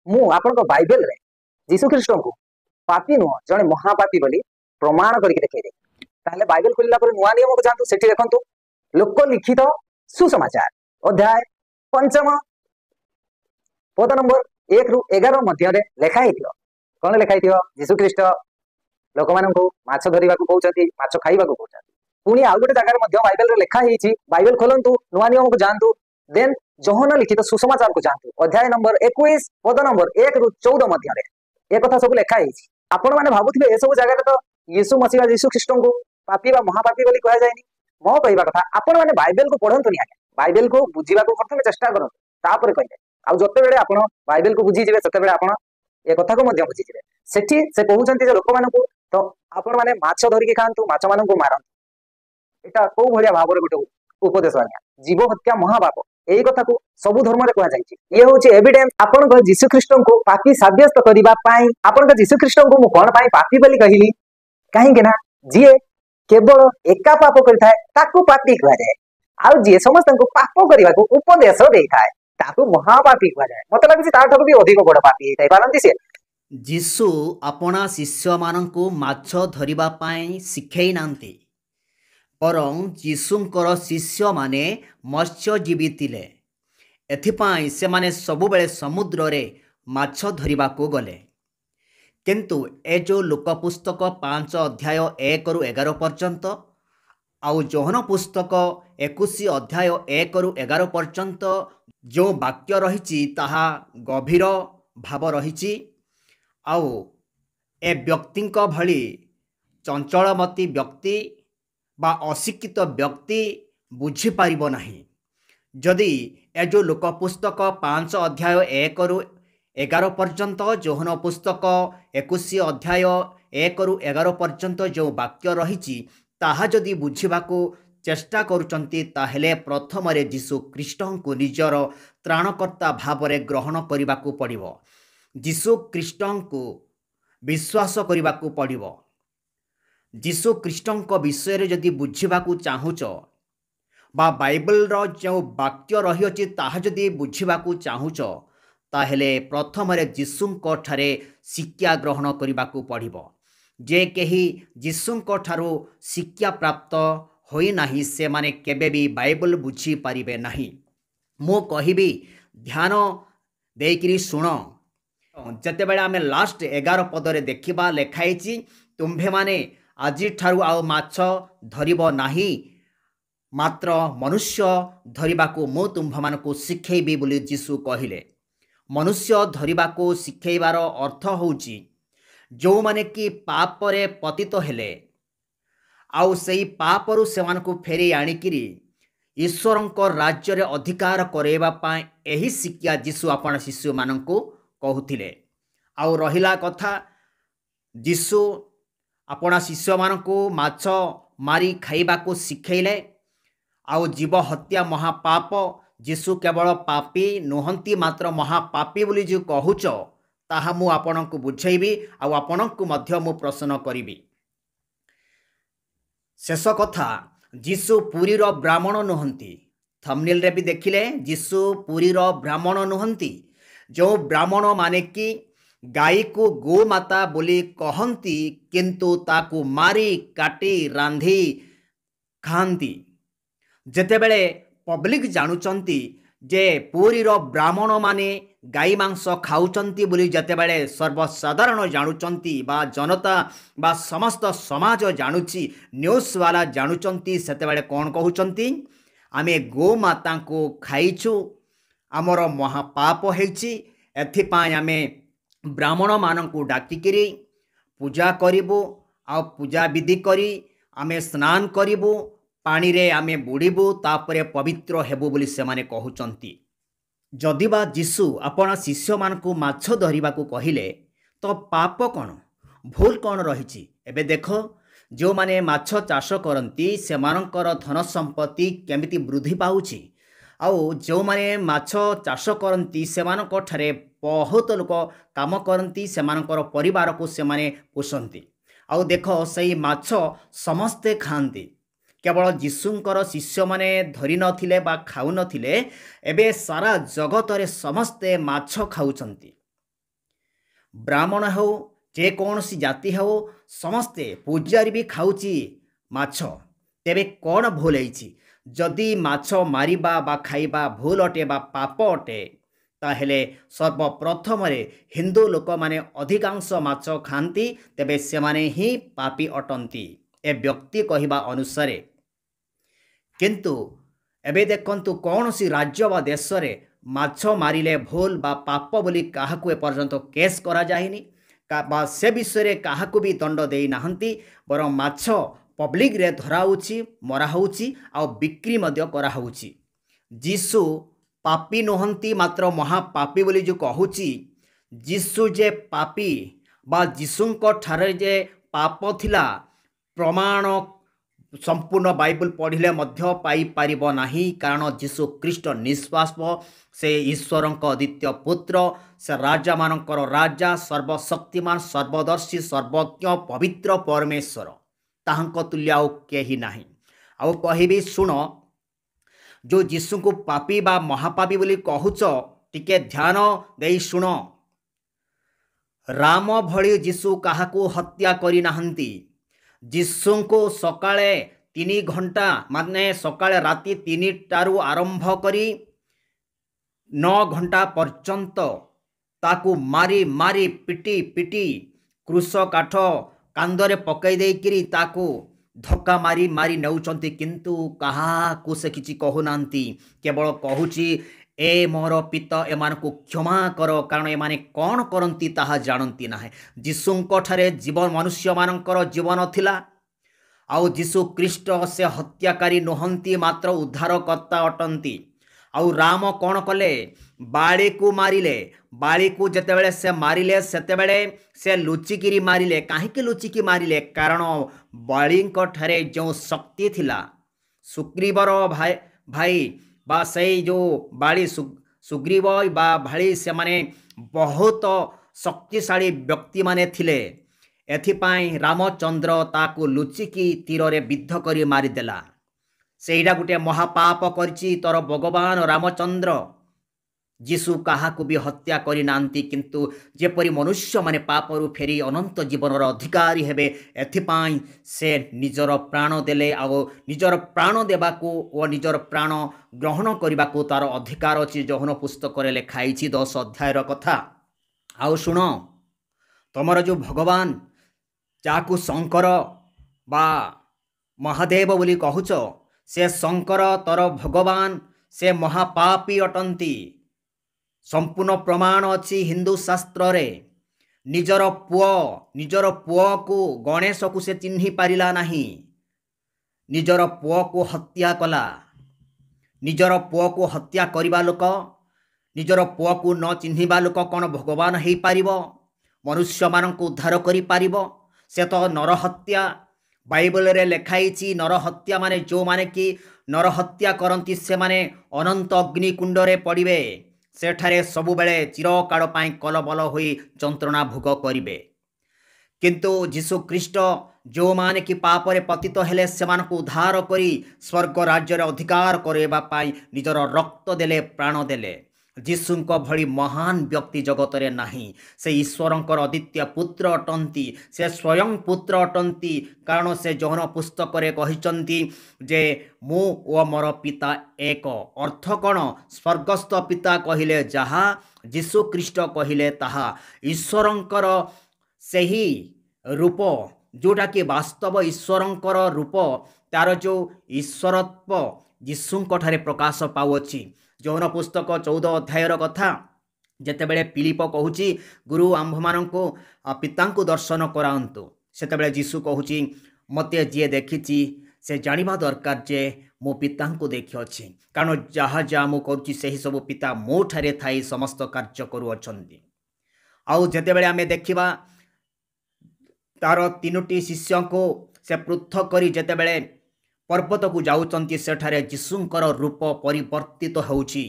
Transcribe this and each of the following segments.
मु आपन बाइबल रे यीशु ख्रीष्ट को पापी नुह जड़े महापापी बोली प्रमाण करके देखे ताहले बाइबल खोलला पर नुआ नियम को जानतु सेठी देखंतु लोक लिखित सुसमाचार अध्याय पंचम पद नंबर 1 रु 11 मध्य लेखा हेतियो कौन लेखा हेतियो यीशु ख्रीष्ट लोक माननकु माछ धरिबाकू कहउछंती माछ खाइबाकू कहउछंती पुणी आउ गोटे जगह बाइबल रे लेखा हेछि बाइबल खोलंतु नुआ नियम को जानतु देन जोहन लिखित सुसमाचार को जानतु अध्याय नंबर 21 पद नंबर 1 रु 14 मध्य रे ए कथा सब लेखा हेछि आपण माने भाबुथिबे ए सब जगह तो यीशु मसीह यीशु ख्रीष्ट को पापी बा महापापी बोली कहा जायनी मो कहबा कथा आपण माने बाइबल को पढंतु नि बाइबल को बुझीबा को प्रथम चेष्टा करंतु तापर कहले आ जते बेले आपण बाइबल को बुझी जेबे तते बेले आपण ए कथा को मध्य बुझी जेबे सेठी से कहउछंती जे लोक मानकु तो आपण माने माछ धरिके खांतु माछ मानकु मारंतु एटा को भलिया भाव रे गोटे उपदेश आज्ञा जीव हत्या महापाप एही कथा को सबु धर्म रे कहा जायछि ये होछि एविडेंस आपण को यीशु ख्रीष्ट को पापी साब्यस्त करिबा पाई आपण को यीशु ख्रीष्ट को मु कोन पाई पापी बोली कहिली काहे के ना जे केवल एका पाप करथाय ताकू पापी कहा जाय आ जे समस्त को पाप करिबा को उपदेश देखाय ताकू महापापी कहा जाय मत लागछि ता ठक भी अधिक बड़ पापी हेतै पारंती से जीशु अपना शिष्य माननकु माछ धरिबा पाई शिखै नांती परं जीशुंकर शिष्य माने मत्स्यजीवी थिले एथिपाई से माने सबु बेले समुद्र रे माछ धरिबा को गले किंतु ए जो लोक पुस्तक 5 अध्याय 1 रु 11 पर्यंत आउ जोहन पुस्तक 21 अध्याय 1 रु 11 पर्यंत जो वाक्य रहिछि ताहा गभीर भाव रहिछि आउ ए व्यक्तिंक भली चंचलमती व्यक्ति बा अशिक्षित व्यक्ति बुझी पारिबो नाही जदि ए जो लोक पुस्तक 5 अध्याय 1 रु 11 पर्यंत जोहन पुस्तक 21 अध्याय 1 रु 11 पर्यंत जो वाक्य रहिछि ताहा जदि बुझिबाको चेष्टा करुचंती ताहेले प्रथम रे यीशु ख्रीष्ट को निजर त्राणकर्ता भावरे ग्रहण करिबाकू पड़िबो यीशु ख्रीष्ट को विश्वास करिबाकू पड़िबो यीशु ख्रीष्ट विषय रे जदि बुझिबाकू चाहुच बा बाइबल रो जो वाक्य रही अछि ताहा जदि बुझिबाकू चाहुच ताहेले प्रथम रे यीशुंको ठारे शिक्षा ग्रहण करिबाकू पड़िबो जे केही यीशुंको ठारो शिक्षा प्राप्त होई नाही से माने केबे भी बाइबल बुझी पारिबे नाही मो कहिबी ध्यान देकरी सुन जते बेला आमे लास्ट 11 पदरे देखिबा लेखाइछि तुम्भे माने आज ठारू आ माछ धरिबो नाही मात्र मनुष्य धरिबाको मो तुम्भ मानको शिखैबी बोली यीशु कहिले मनुष्य धरिबाको शिखैबार अर्थ होउछि जो माने कि पाप रे पतित हेले आउ सेई पापरु सेमानकु फेरी आनिकिरी ईश्वरंको राज्य रे अधिकार करेबा पाए एही शिक्षा यीशु आपण शिष्य मानकु कहूथिले आउ रहिला कथा यीशु आपण शिष्य मानकु माछ मारी खाइबाकू शिखैले आउ जीव हत्या महापाप यीशु केवल पापी नुहंती मात्र महापापी बोली जो कहूच ताहा मु आपणको बुझेबी आउ आपणको मध्य मु प्रश्न करिबी शेष कथा यीशु पुरीर ब्राह्मण नुहंती थंबनेल रे भी देखिले यीशु पुरीर ब्राह्मण नुहंती जो ब्राह्मण माने कि गाई को गोमाता बोली कहंती किंतु ताकू मारी काटी रांधी खांती जेतेबेले पब्लिक जानुचंती जे पुरीर ब्राह्मण माने गाई मांस खाउचंती बोली जेतेबेले सर्वसाधारण जानुचंती बा जनता बा समस्त समाज जानुची न्यूज वाला जानुचंती सेतेबेले कोन कहउचंती आमे गोमाता को खाइछु आमर महापाप हेछि एथिपाई आमे ब्राह्मण मानकु डाकिकिरी पूजा करिबु आ पूजा विधि करी आमे स्नान करिबु पानी रे आमे बुड़ीबु तापरे पवित्र हेबु बोली से माने कहउचंती जदिबा यीशु आपण शिष्य मानकु माछ धरिबा को कहिले तो पाप कोन भूल कोन रहिछि एबे देखो जो माने माछ चाष करंती से मानकर धन संपत्ति केमिति वृद्धि पाउछि आउ जो माने माछ चाष करंती से मानक ठारे बहुत लोक काम करंती से मानकर परिवार को से माने पोषंती आउ देखो सही माछ समस्ते खांती केवल यीशुंकर शिष्य माने धरी नथिले बा खाउ नथिले एबे सारा जगत रे समस्ते माछ खाउचंती ବ୍ରାହ୍ମଣ ହେଉ ଯେକୌଣସି ଜାତି ହେଉ ସମସ୍ତେ ପୂଜାରୀ ବି ଖାଉଛି ମାଛ। ତେବେ କ'ଣ ଭୁଲ ହେଇଛି? ଯଦି ମାଛ ମାରିବା ବା ଖାଇବା ଭୁଲ ଅଟେ ବା ପାପ ଅଟେ, ତାହେଲେ ସର୍ବପ୍ରଥମରେ ହିନ୍ଦୁ ଲୋକମାନେ ଅଧିକାଂଶ ମାଛ ଖାଆନ୍ତି, ତେବେ ସେମାନେ ହିଁ ପାପୀ ଅଟନ୍ତି ଏ ବ୍ୟକ୍ତି କହିବା ଅନୁସାରେ। କିନ୍ତୁ ଏବେ ଦେଖନ୍ତୁ କୌଣସି ରାଜ୍ୟ ବା ଦେଶରେ ମାଛ ମାରିଲେ ଭୁଲ ବା ପାପ ବୋଲି କାହାକୁ ଏପର୍ଯ୍ୟନ୍ତ କେସ୍ କରାଯାଇନି ବା ସେ ବିଷୟରେ କାହାକୁ ବି ଦଣ୍ଡ ଦେଇନାହାନ୍ତି। ବରଂ ମାଛ ପବ୍ଲିକରେ ଧରାହେଉଛି, ମରା ହେଉଛି ଆଉ ବିକ୍ରି ମଧ୍ୟ କରାହେଉଛି। ଯୀଶୁ ପାପୀ ନୁହନ୍ତି, ମାତ୍ର ମହାପାପୀ ବୋଲି ଯେଉଁ କହୁଛି, ଯୀଶୁ ଯେ ପାପୀ ବା ଯୀଶୁଙ୍କ ଠାରେ ଯେ ପାପ ଥିଲା ପ୍ରମାଣ ସମ୍ପୂର୍ଣ୍ଣ ବାଇବଲ ପଢ଼ିଲେ ମଧ୍ୟ ପାଇପାରିବ ନାହିଁ। କାରଣ ଯୀଶୁ ଖ୍ରୀଷ୍ଟ ନିଷ୍ପାପ, ସେ ଈଶ୍ୱରଙ୍କ ଦ୍ୱିତୀୟ ପୁତ୍ର, ସେ ରାଜାମାନଙ୍କର ରାଜା, ସର୍ବଶକ୍ତିମାନ, ସର୍ବଦର୍ଶୀ, ସର୍ବଜ୍ଞ, ପବିତ୍ର ପରମେଶ୍ୱର। ତାହାଙ୍କ ତୁଲ୍ୟ ଆଉ କେହି ନାହିଁ। ଆଉ କହିବି ଶୁଣ, ଯେଉଁ ଯୀଶୁଙ୍କୁ ପାପୀ ବା ମହାପାପୀ ବୋଲି କହୁଛ, ଟିକେ ଧ୍ୟାନ ଦେଇ ଶୁଣ। ରାମ ଭଳି ଯୀଶୁ କାହାକୁ ହତ୍ୟା କରିନାହାନ୍ତି। ଯୀଶୁଙ୍କୁ ସକାଳେ 3 ଘଣ୍ଟା ମାନେ ସକାଳେ ରାତି 3ଟାରୁ ଆରମ୍ଭ କରି 9 ଘଣ୍ଟା ପର୍ଯ୍ୟନ୍ତ ତାକୁ ମାରି ମାରି ପିଟି ପିଟି କୃଷ କାଠ କାନ୍ଧରେ ପକାଇ ଦେଇକରି ତାକୁ ଧକ୍କା ମାରି ମାରି ନେଉଛନ୍ତି, କିନ୍ତୁ କାହାକୁ ସେ କିଛି କହୁନାହାନ୍ତି। କେବଳ କହୁଛି, ଏ ମୋର ପିତା, ଏମାନଙ୍କୁ କ୍ଷମା କର, କାରଣ ଏମାନେ କ'ଣ କରନ୍ତି ତାହା ଜାଣନ୍ତି ନାହିଁ। ଯୀଶୁଙ୍କ ଠାରେ ମନୁଷ୍ୟମାନଙ୍କର ଜୀବନ ଥିଲା। ଆଉ ଯୀଶୁ ଖ୍ରୀଷ୍ଟ ସେ ହତ୍ୟାକାରୀ ନୁହନ୍ତି, ମାତ୍ର ଉଦ୍ଧାରକର୍ତ୍ତା ଅଟନ୍ତି। ଆଉ ରାମ କ'ଣ କଲେ? ବାଳିକୁ ମାରିଲେ। ବାଳିକୁ ଯେତେବେଳେ ସେ ମାରିଲେ, ସେତେବେଳେ ସେ ଲୁଚିକିରି ମାରିଲେ। କାହିଁକି ଲୁଚିକି ମାରିଲେ? କାରଣ ବାଳିଙ୍କ ଠାରେ ଯେଉଁ ଶକ୍ତି ଥିଲା, ସୁଗ୍ରୀବର ଭାଇ ବା ସେଇ ଯେଉଁ ବାଳି ସୁଗ୍ରୀବ ବା ଭାଳି, ସେମାନେ ବହୁତ ଶକ୍ତିଶାଳୀ ବ୍ୟକ୍ତିମାନେ ଥିଲେ। ଏଥିପାଇଁ ରାମଚନ୍ଦ୍ର ତାକୁ ଲୁଚିକି ତୀରରେ ବିଦ୍ଧ କରି ମାରିଦେଲା। ସେଇଟା ଗୋଟେ ମହାପାପ କରିଛି ତୋର ଭଗବାନ ରାମଚନ୍ଦ୍ର। ଯୀଶୁ କାହାକୁ ବି ହତ୍ୟା କରିନାହାନ୍ତି, କିନ୍ତୁ ଯେପରି ମନୁଷ୍ୟମାନେ ପାପରୁ ଫେରି ଅନନ୍ତ ଜୀବନର ଅଧିକାରୀ ହେବେ, ଏଥିପାଇଁ ସେ ନିଜର ପ୍ରାଣ ଦେଲେ। ଆଉ ନିଜର ପ୍ରାଣ ଦେବାକୁ ଓ ନିଜର ପ୍ରାଣ ଗ୍ରହଣ କରିବାକୁ ତାର ଅଧିକାର ଅଛି। ଯୋହନ ପୁସ୍ତକରେ ଲେଖା ହେଇଛି 10 ଅଧ୍ୟାୟର କଥା। ଆଉ ଶୁଣ, ତମର ଯେଉଁ ଭଗବାନ, ଯାହାକୁ ଶଙ୍କର ବା ମହାଦେବ ବୋଲି କହୁଛ, ସେ ଶଙ୍କର ତୋର ଭଗବାନ, ସେ ମହାପାପୀ ଅଟନ୍ତି। ସମ୍ପୂର୍ଣ୍ଣ ପ୍ରମାଣ ଅଛି ହିନ୍ଦୁ ଶାସ୍ତ୍ରରେ। ନିଜର ପୁଅକୁ, ଗଣେଶକୁ ସେ ଚିହ୍ନି ପାରିଲା ନାହିଁ। ନିଜର ପୁଅକୁ ହତ୍ୟା କଲା। ନିଜର ପୁଅକୁ ହତ୍ୟା କରିବା ଲୋକ, ନିଜର ପୁଅକୁ ନ ଚିହ୍ନିବା ଲୋକ କ'ଣ ଭଗବାନ ହେଇପାରିବ? ମନୁଷ୍ୟମାନଙ୍କୁ ଉଦ୍ଧାର କରିପାରିବ? ସେ ତ ନରହତ୍ୟା। ବାଇବଲରେ ଲେଖା ହେଇଛି, ନରହତ୍ୟା ମାନେ ଯେଉଁମାନେ କି ନରହତ୍ୟା କରନ୍ତି, ସେମାନେ ଅନନ୍ତ ଅଗ୍ନିକୁଣ୍ଡରେ ପଡ଼ିବେ। ସେଠାରେ ସବୁବେଳେ ଚିରକାଳ ପାଇଁ କଲବଲ ହୋଇ ଯନ୍ତ୍ରଣା ଭୋଗ କରିବେ। କିନ୍ତୁ ଯୀଶୁ ଖ୍ରୀଷ୍ଟ ଯେଉଁମାନେ କି ପାପରେ ପତିତ ହେଲେ, ସେମାନଙ୍କୁ ଉଦ୍ଧାର କରି ସ୍ୱର୍ଗ ରାଜ୍ୟରେ ଅଧିକାର କରିବା ପାଇଁ ନିଜର ରକ୍ତ ଦେଲେ, ପ୍ରାଣ ଦେଲେ। ଯୀଶୁଙ୍କ ଭଳି ମହାନ ବ୍ୟକ୍ତି ଜଗତରେ ନାହିଁ। ସେ ଈଶ୍ୱରଙ୍କର ଅଦ୍ୱିତୀୟ ପୁତ୍ର ଅଟନ୍ତି। ସେ ସ୍ୱୟଂ ପୁତ୍ର ଅଟନ୍ତି। କାରଣ ସେ ଯୋହନ ପୁସ୍ତକରେ କହିଛନ୍ତି ଯେ ମୁଁ ଓ ମୋର ପିତା ଏକ। ଅର୍ଥ କ'ଣ? ସ୍ୱର୍ଗସ୍ଥ ପିତା କହିଲେ ଯାହା, ଯୀଶୁ ଖ୍ରୀଷ୍ଟ କହିଲେ ତାହା। ଈଶ୍ୱରଙ୍କର ସେହି ରୂପ, ଯେଉଁଟାକି ବାସ୍ତବ ଈଶ୍ୱରଙ୍କର ରୂପ, ତାର ଯେଉଁ ଈଶ୍ୱରତ୍ଵ ଯୀଶୁଙ୍କ ଠାରେ ପ୍ରକାଶ ପାଉଅଛି। ଯୋହନ ପୁସ୍ତକ 14 ଅଧ୍ୟାୟର କଥା ଯେତେବେଳେ ପିଲିପ କହୁଛି, ଗୁରୁ ଆମ୍ଭମାନଙ୍କୁ ପିତାଙ୍କୁ ଦର୍ଶନ କରାନ୍ତୁ, ସେତେବେଳେ ଯୀଶୁ କହୁଛି, ମୋତେ ଯିଏ ଦେଖିଛି ସେ ଜାଣିବା ଦରକାର ଯେ ମୁଁ ପିତାଙ୍କୁ ଦେଖିଅଛି। କାରଣ ଯାହା ଯାହା ମୁଁ କରୁଛି, ସେହି ସବୁ ପିତା ମୋ ଠାରେ ଥାଇ ସମସ୍ତ କାର୍ଯ୍ୟ କରୁଅଛନ୍ତି। ଆଉ ଯେତେବେଳେ ଆମେ ଦେଖିବା ତାର 3ଟି ଶିଷ୍ୟଙ୍କୁ ସେ ପୃଥକ କରି ଯେତେବେଳେ ପର୍ବତକୁ ଯାଉଛନ୍ତି, ସେଠାରେ ଯୀଶୁଙ୍କର ରୂପ ପରିବର୍ତ୍ତିତ ହେଉଛି।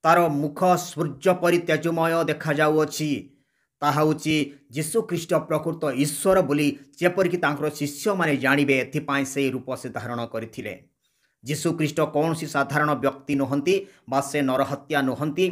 ତାର ମୁଖ ସୂର୍ଯ୍ୟ ପରି ତେଜମୟ ଦେଖାଯାଉଅଛି। ତାହା ହେଉଛି ଯୀଶୁ ଖ୍ରୀଷ୍ଟ ପ୍ରକୃତ ଈଶ୍ୱର ବୋଲି ଯେପରିକି ତାଙ୍କର ଶିଷ୍ୟମାନେ ଜାଣିବେ, ଏଥିପାଇଁ ସେହି ରୂପ ସେ ଧାରଣ କରିଥିଲେ। ଯୀଶୁ ଖ୍ରୀଷ୍ଟ କୌଣସି ସାଧାରଣ ବ୍ୟକ୍ତି ନୁହନ୍ତି ବା ସେ ନରହତ୍ୟା ନୁହନ୍ତି।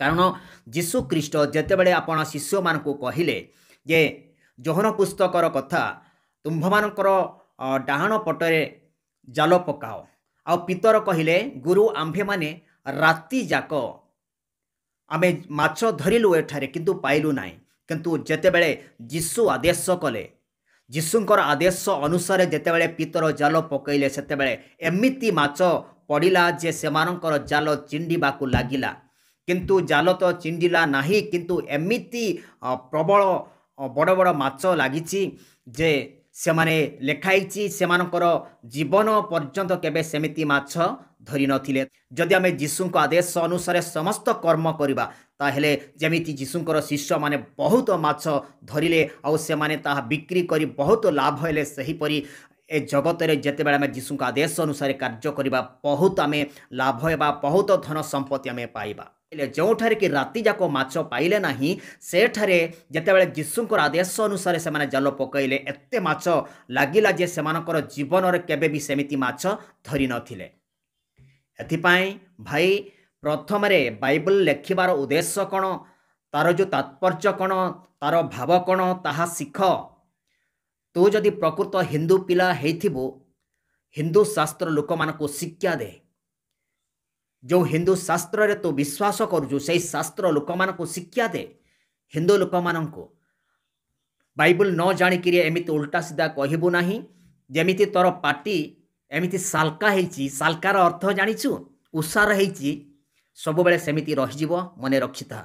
କାରଣ ଯୀଶୁ ଖ୍ରୀଷ୍ଟ ଯେତେବେଳେ ଆପଣ ଶିଷ୍ୟମାନଙ୍କୁ କହିଲେ ଯେ ଯୋହନ ପୁସ୍ତକର କଥା ତୁମ୍ଭମାନଙ୍କର ଡାହାଣ ପଟରେ ଜାଲ ପକାଅ, ଆଉ ପିତର କହିଲେ ଗୁରୁ ଆମ୍ଭେମାନେ ରାତି ଯାକ ଆମେ ମାଛ ଧରିଲୁ ଏଠାରେ କିନ୍ତୁ ପାଇଲୁ ନାହିଁ। କିନ୍ତୁ ଯେତେବେଳେ ଯୀଶୁ ଆଦେଶ କଲେ, ଯୀଶୁଙ୍କର ଆଦେଶ ଅନୁସାରେ ଯେତେବେଳେ ପିତର ଜାଲ ପକାଇଲେ ସେତେବେଳେ ଏମିତି ମାଛ ପଡ଼ିଲା ଯେ ସେମାନଙ୍କର ଜାଲ ଚିଣ୍ଡିବାକୁ ଲାଗିଲା। କିନ୍ତୁ ଜାଲ ତ ଚିଣ୍ଡିଲା ନାହିଁ, କିନ୍ତୁ ଏମିତି ପ୍ରବଳ ବଡ଼ ବଡ଼ ମାଛ ଲାଗିଛି ଯେ ସେମାନେ ଲେଖାଇଛି ସେମାନଙ୍କର ଜୀବନ ପର୍ଯ୍ୟନ୍ତ କେବେ ସେମିତି ମାଛ ଧରି ନଥିଲେ। ଯଦି ଆମେ ଯୀଶୁଙ୍କ ଆଦେଶ ଅନୁସାରେ ସମସ୍ତ କର୍ମ କରିବା ତାହେଲେ ଯେମିତି ଯୀଶୁଙ୍କର ଶିଷ୍ୟମାନେ ବହୁତ ମାଛ ଧରିଲେ ଆଉ ସେମାନେ ତାହା ବିକ୍ରି କରି ବହୁତ ଲାଭ ହେଲେ, ସେହିପରି ଏ ଜଗତରେ ଯେତେବେଳେ ଆମେ ଯୀଶୁଙ୍କ ଆଦେଶ ଅନୁସାରେ କାର୍ଯ୍ୟ କରିବା ବହୁତ ଆମେ ଲାଭ ହେବା, ବହୁତ ଧନ ସମ୍ପତ୍ତି ଆମେ ପାଇବା। ହେଲେ ଯେଉଁଠାରେ କି ରାତି ଯାକ ମାଛ ପାଇଲେ ନାହିଁ ସେଠାରେ ଯେତେବେଳେ ଯୀଶୁଙ୍କର ଆଦେଶ ଅନୁସାରେ ସେମାନେ ଜାଲ ପକାଇଲେ ଏତେ ମାଛ ଲାଗିଲା ଯେ ସେମାନଙ୍କର ଜୀବନରେ କେବେ ବି ସେମିତି ମାଛ ଧରି ନଥିଲେ। ଏଥିପାଇଁ ଭାଇ ପ୍ରଥମରେ ବାଇବଲ ଲେଖିବାର ଉଦ୍ଦେଶ୍ୟ କ'ଣ, ତାର ଯେଉଁ ତାତ୍ପର୍ଯ୍ୟ କ'ଣ, ତାର ଭାବ କ'ଣ ତାହା ଶିଖ। ତୁ ଯଦି ପ୍ରକୃତ ହିନ୍ଦୁ ପିଲା ହେଇଥିବୁ ହିନ୍ଦୁ ଶାସ୍ତ୍ର ଲୋକମାନଙ୍କୁ ଶିକ୍ଷା ଦେ। ଯେଉଁ ହିନ୍ଦୁ ଶାସ୍ତ୍ରରେ ତୁ ବିଶ୍ୱାସ କରୁଛୁ ସେହି ଶାସ୍ତ୍ର ଲୋକମାନଙ୍କୁ ଶିକ୍ଷା ଦେ। ହିନ୍ଦୁ ଲୋକମାନଙ୍କୁ ବାଇବଲ ନ ଜାଣିକିରି ଏମିତି ଉଲ୍ଟା ସିଧା କହିବୁ ନାହିଁ। ଯେମିତି ତୋର ପାଟି ଏମିତି ସାଲକା ହେଇଛି, ସାଲକାର ଅର୍ଥ ଜାଣିଛୁ, ଉଷାର ହେଇଛି, ସବୁବେଳେ ସେମିତି ରହିଯିବ, ମନେ ରଖିଥା।